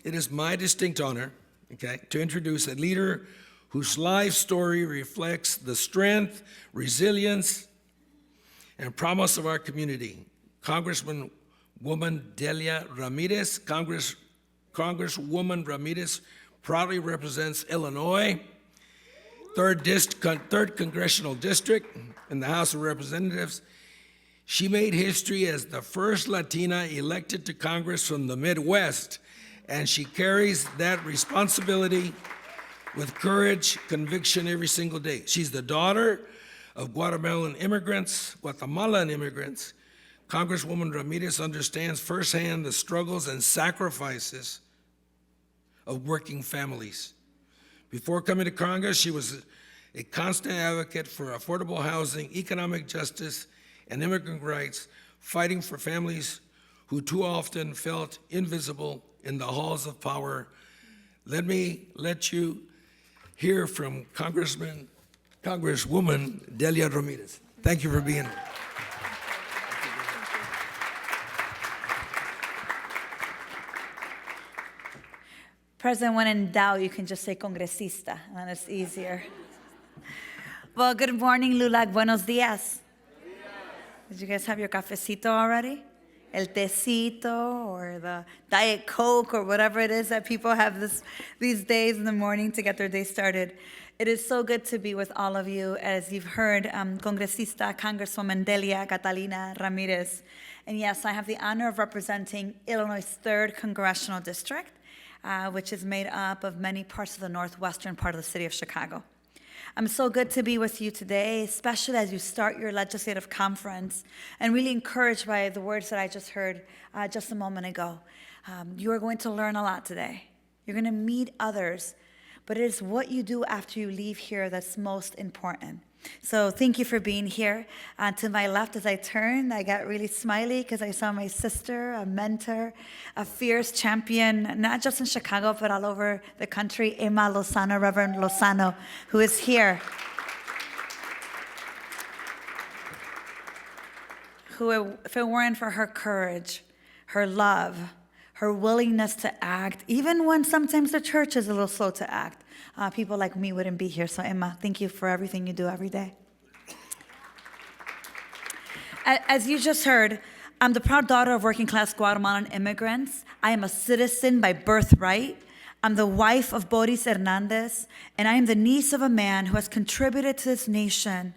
it is my distinct honor, to introduce a leader whose life story reflects the strength, resilience, and promise of our community. Congresswoman Delia Ramirez. Congresswoman Ramirez proudly represents Illinois, 3rd Congressional District in the House of Representatives. She made history as the first Latina elected to Congress from the Midwest, and she carries that responsibility with courage, conviction every single day. She's the daughter of Guatemalan immigrants. Congresswoman Ramirez understands firsthand the struggles and sacrifices of working families. Before coming to Congress, she was a constant advocate for affordable housing, economic justice, and immigrant rights, fighting for families who too often felt invisible in the halls of power. Let you hear from Congresswoman Delia Ramirez. Thank you for being here. President, when in doubt, you can just say congresista, and it's easier. Well, good morning, LULAC. Buenos dias. Did you guys have your cafecito already? El tecito or the Diet Coke or whatever it is that people have these days in the morning to get their day started. It is so good to be with all of you. As you've heard, Congresswoman Delia Catalina Ramirez. And yes, I have the honor of representing Illinois' 3rd Congressional District, which is made up of many parts of the northwestern part of the city of Chicago. I'm so good to be with you today, especially as you start your legislative conference, and really encouraged by the words that I just heard just a moment ago. You are going to learn a lot today. You're going to meet others, but it is what you do after you leave here that's most important. So thank you for being here. To my left, as I turned, I got really smiley because I saw my sister, a mentor, a fierce champion, not just in Chicago, but all over the country, Emma Lozano, Reverend Lozano, who is here. Who, if it weren't for her courage, her love, her willingness to act, even when sometimes the church is a little slow to act, people like me wouldn't be here. So Emma, thank you for everything you do every day. As you just heard, I'm the proud daughter of working class Guatemalan immigrants. I am a citizen by birthright. I'm the wife of Boris Hernandez, and I am the niece of a man who has contributed to this nation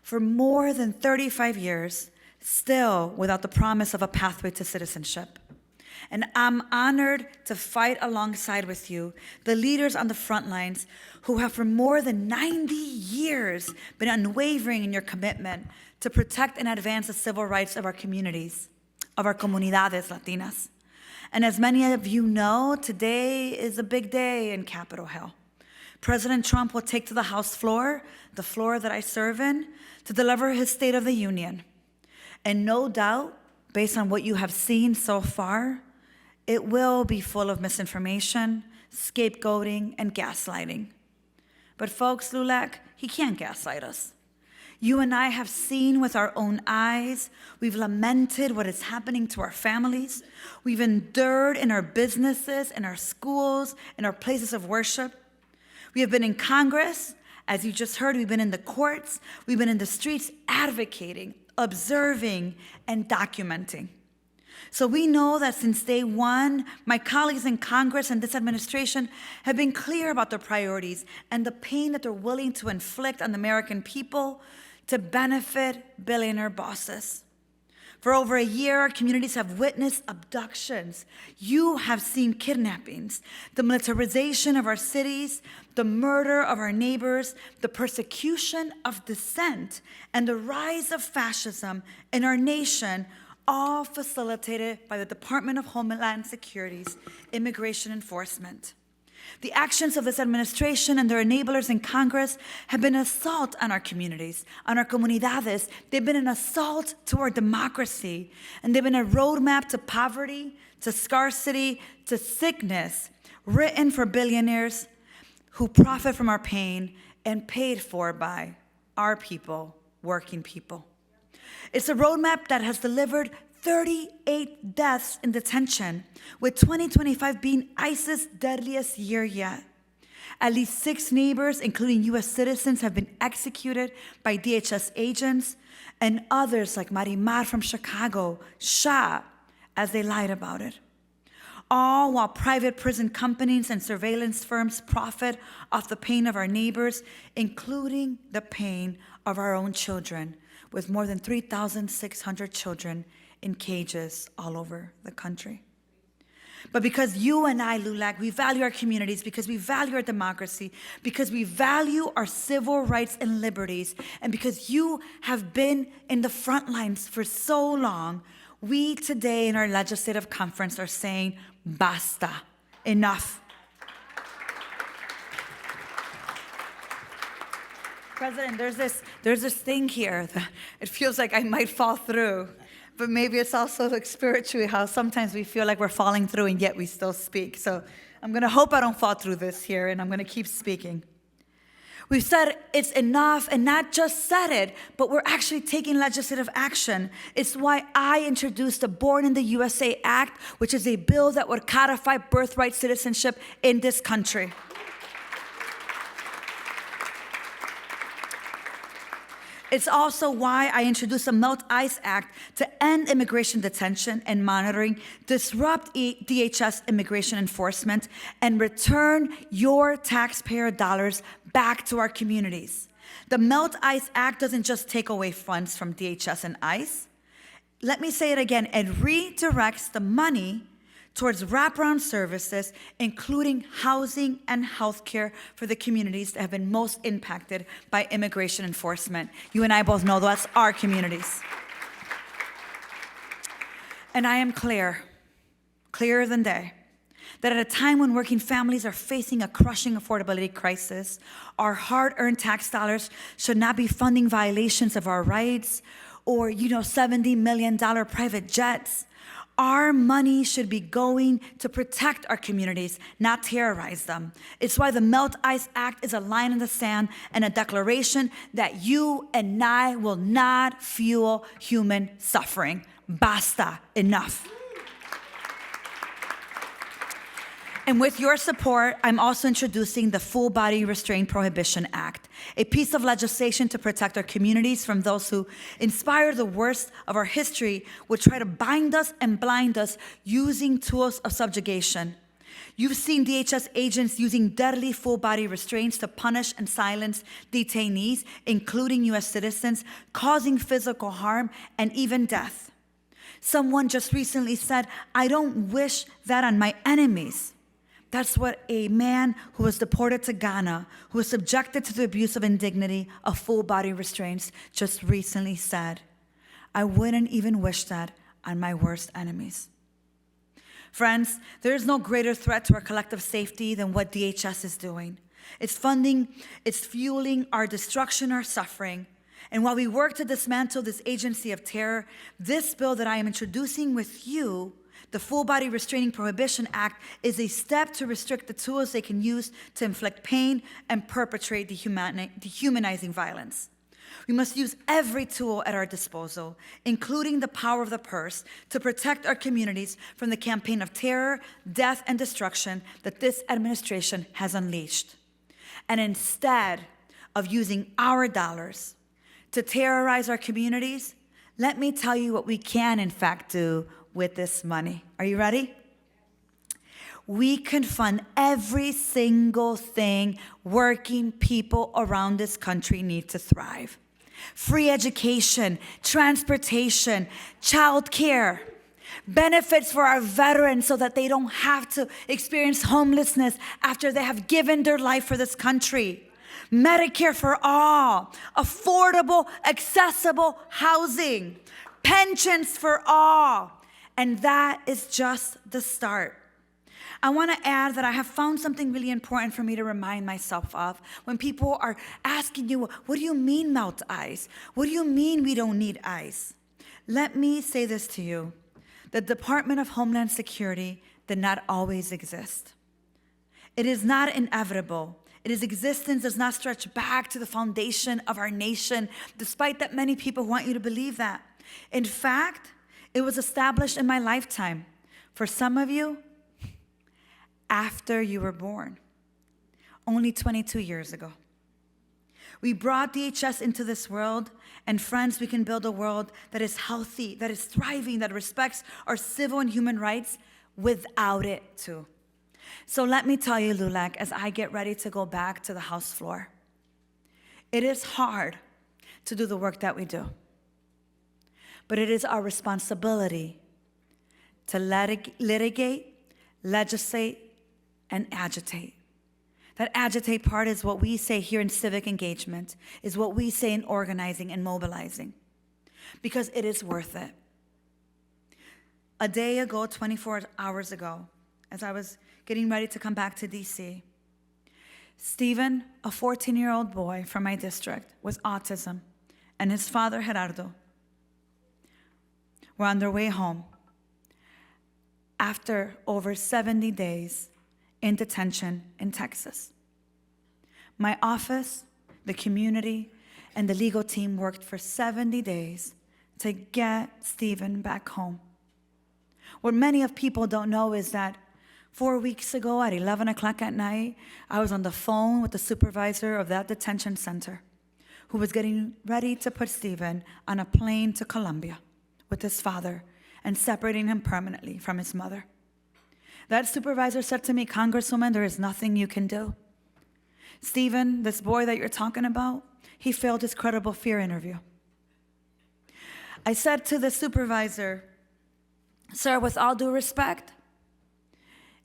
for more than 35 years, still without the promise of a pathway to citizenship. And I'm honored to fight alongside with you, the leaders on the front lines who have for more than 90 years been unwavering in your commitment to protect and advance the civil rights of our communities, of our comunidades latinas. And as many of you know, today is a big day in Capitol Hill. President Trump will take to the House floor, the floor that I serve in, to deliver his State of the Union. And no doubt, based on what you have seen so far, it will be full of misinformation, scapegoating, and gaslighting. But folks, LULAC, he can't gaslight us. You and I have seen with our own eyes. We've lamented what is happening to our families. We've endured in our businesses, in our schools, in our places of worship. We have been in Congress. As you just heard, we've been in the courts. We've been in the streets advocating, observing, and documenting. So we know that since day one, my colleagues in Congress and this administration have been clear about their priorities and the pain that they're willing to inflict on the American people to benefit billionaire bosses. For over a year, our communities have witnessed abductions. You have seen kidnappings, the militarization of our cities, the murder of our neighbors, the persecution of dissent, and the rise of fascism in our nation, all facilitated by the Department of Homeland Security's immigration enforcement. The actions of this administration and their enablers in Congress have been an assault on our communities, on our comunidades. They've been an assault to our democracy, and they've been a roadmap to poverty, to scarcity, to sickness, written for billionaires who profit from our pain and paid for by our people, working people. It's a roadmap that has delivered 38 deaths in detention, with 2025 being ICE's deadliest year yet. At least 6 neighbors, including U.S. citizens, have been executed by DHS agents, and others like Marimar from Chicago shot as they lied about it. All while private prison companies and surveillance firms profit off the pain of our neighbors, including the pain of our own children, with more than 3,600 children in cages all over the country. But because you and I, LULAC, we value our communities, because we value our democracy, because we value our civil rights and liberties, and because you have been in the front lines for so long, we today in our legislative conference are saying, basta, enough. President, there's this thing here that it feels like I might fall through. But maybe it's also like spiritually how sometimes we feel like we're falling through and yet we still speak. So I'm going to hope I don't fall through this here, and I'm going to keep speaking. We've said it's enough, and not just said it, but we're actually taking legislative action. It's why I introduced the Born in the USA Act, which is a bill that would codify birthright citizenship in this country. It's also why I introduced the Melt ICE Act to end immigration detention and monitoring, disrupt DHS immigration enforcement, and return your taxpayer dollars back to our communities. The Melt ICE Act doesn't just take away funds from DHS and ICE. Let me say it again. It redirects the money towards wraparound services, including housing and healthcare for the communities that have been most impacted by immigration enforcement. You and I both know that's our communities. And I am clearer than day, that at a time when working families are facing a crushing affordability crisis, our hard-earned tax dollars should not be funding violations of our rights or, $70 million private jets. Our money should be going to protect our communities, not terrorize them. It's why the Melt ICE Act is a line in the sand and a declaration that you and I will not fuel human suffering. Basta, enough. And with your support, I'm also introducing the Full Body Restraint Prohibition Act, a piece of legislation to protect our communities from those who inspire the worst of our history, would try to bind us and blind us using tools of subjugation. You've seen DHS agents using deadly full-body restraints to punish and silence detainees, including U.S. citizens, causing physical harm and even death. Someone just recently said, "I don't wish that on my enemies." That's what a man who was deported to Ghana, who was subjected to the abuse of indignity of full-body restraints, just recently said. I wouldn't even wish that on my worst enemies. Friends, there is no greater threat to our collective safety than what DHS is doing. It's fueling our destruction, our suffering. And while we work to dismantle this agency of terror, this bill that I am introducing with you, the Full Body Restraining Prohibition Act, is a step to restrict the tools they can use to inflict pain and perpetrate dehumanizing violence. We must use every tool at our disposal, including the power of the purse, to protect our communities from the campaign of terror, death, and destruction that this administration has unleashed. And instead of using our dollars to terrorize our communities, let me tell you what we can, in fact, do with this money. Are you ready? We can fund every single thing working people around this country need to thrive. Free education, transportation, childcare, benefits for our veterans so that they don't have to experience homelessness after they have given their life for this country. Medicare for all, affordable, accessible housing, pensions for all. And that is just the start. I want to add that I have found something really important for me to remind myself of when people are asking you, what do you mean melt ice? What do you mean we don't need ice? Let me say this to you. The Department of Homeland Security did not always exist. It is not inevitable. Its existence does not stretch back to the foundation of our nation, despite that many people want you to believe that. In fact, It was established in my lifetime. For some of you, after you were born, only 22 years ago. We brought DHS into this world, and friends, we can build a world that is healthy, that is thriving, that respects our civil and human rights without it too. So let me tell you, LULAC, as I get ready to go back to the House floor, it is hard to do the work that we do. But it is our responsibility to litigate, legislate, and agitate. That agitate part is what we say here in civic engagement, is what we say in organizing and mobilizing, because it is worth it. A day ago, 24 hours ago, as I was getting ready to come back to DC, Stephen, a 14-year-old boy from my district with autism, and his father, Gerardo, were on their way home after over 70 days in detention in Texas. My office, the community, and the legal team worked for 70 days to get Stephen back home. What many of people don't know is that 4 weeks ago at 11 o'clock at night, I was on the phone with the supervisor of that detention center who was getting ready to put Stephen on a plane to Colombia with his father and separating him permanently from his mother. That supervisor said to me, "Congresswoman, there is nothing you can do. Stephen, this boy that you're talking about, he failed his credible fear interview." I said to the supervisor, "Sir, with all due respect,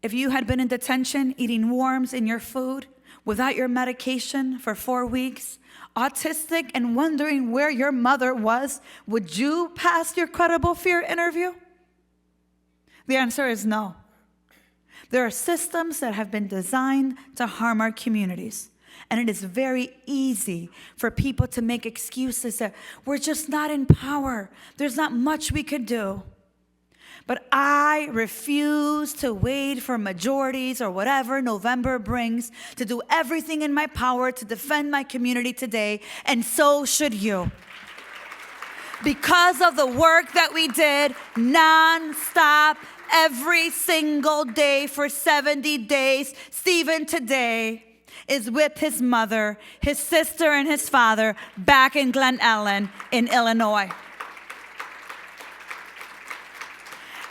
if you had been in detention eating worms in your food without your medication for 4 weeks, autistic and wondering where your mother was, would you pass your credible fear interview?" The answer is no. There are systems that have been designed to harm our communities. And it is very easy for people to make excuses that we're just not in power. There's not much we could do. But I refuse to wait for majorities or whatever November brings to do everything in my power to defend my community today, and so should you. Because of the work that we did non-stop every single day for 70 days, Stephen today is with his mother, his sister, and his father back in Glen Ellen in Illinois.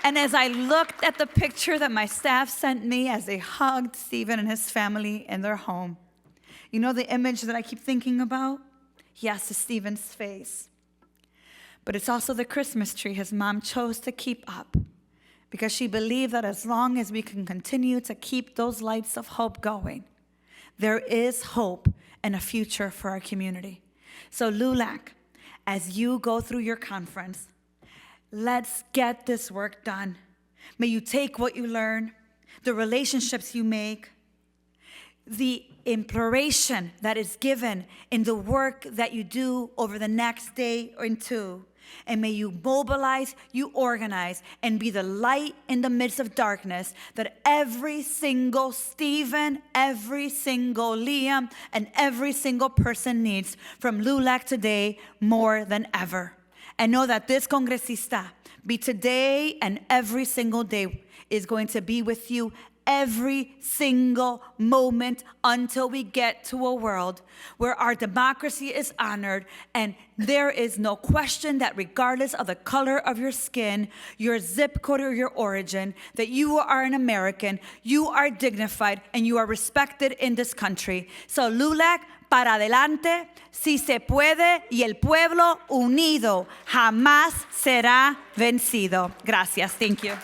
And as I looked at the picture that my staff sent me as they hugged Stephen and his family in their home, you know the image that I keep thinking about? Yes, it's Stephen's face. But it's also the Christmas tree his mom chose to keep up because she believed that as long as we can continue to keep those lights of hope going, there is hope and a future for our community. So LULAC, as you go through your conference, let's get this work done. May you take what you learn, the relationships you make, the imploration that is given in the work that you do over the next day or two, and may you mobilize, you organize, and be the light in the midst of darkness that every single Stephen, every single Liam, and every single person needs from LULAC today more than ever. And know that this congresista, be today and every single day, is going to be with you every single moment until we get to a world where our democracy is honored and there is no question that regardless of the color of your skin, your zip code or your origin, that you are an American, you are dignified, and you are respected in this country. So LULAC, para adelante, si se puede, y el pueblo unido jamás será vencido. Gracias. Thank you.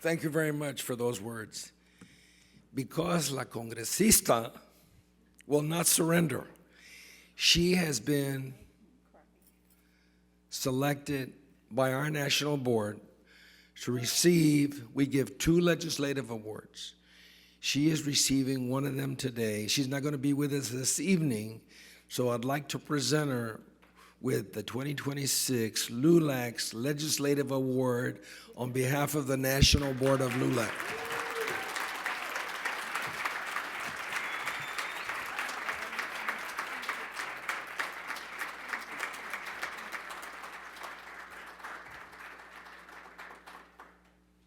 Thank you very much for those words. Because la congresista will not surrender. She has been selected by our national board to receive, we give 2 legislative awards. She is receiving one of them today. She's not going to be with us this evening, so I'd like to present her with the 2026 LULAC's Legislative Award on behalf of the National Board of LULAC.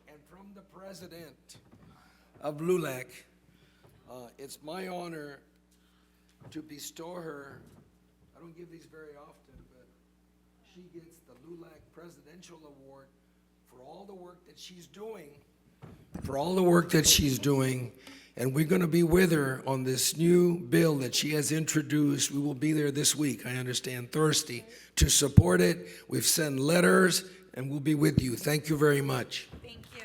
And from the president of LULAC, it's my honor to bestow her, I don't give these very often, but she gets the LULAC Presidential Award for all the work that she's doing, and we're going to be with her on this new bill that she has introduced. We will be there this week, I understand, Thursday, to support it. We've sent letters, and we'll be with you. Thank you very much. Thank you.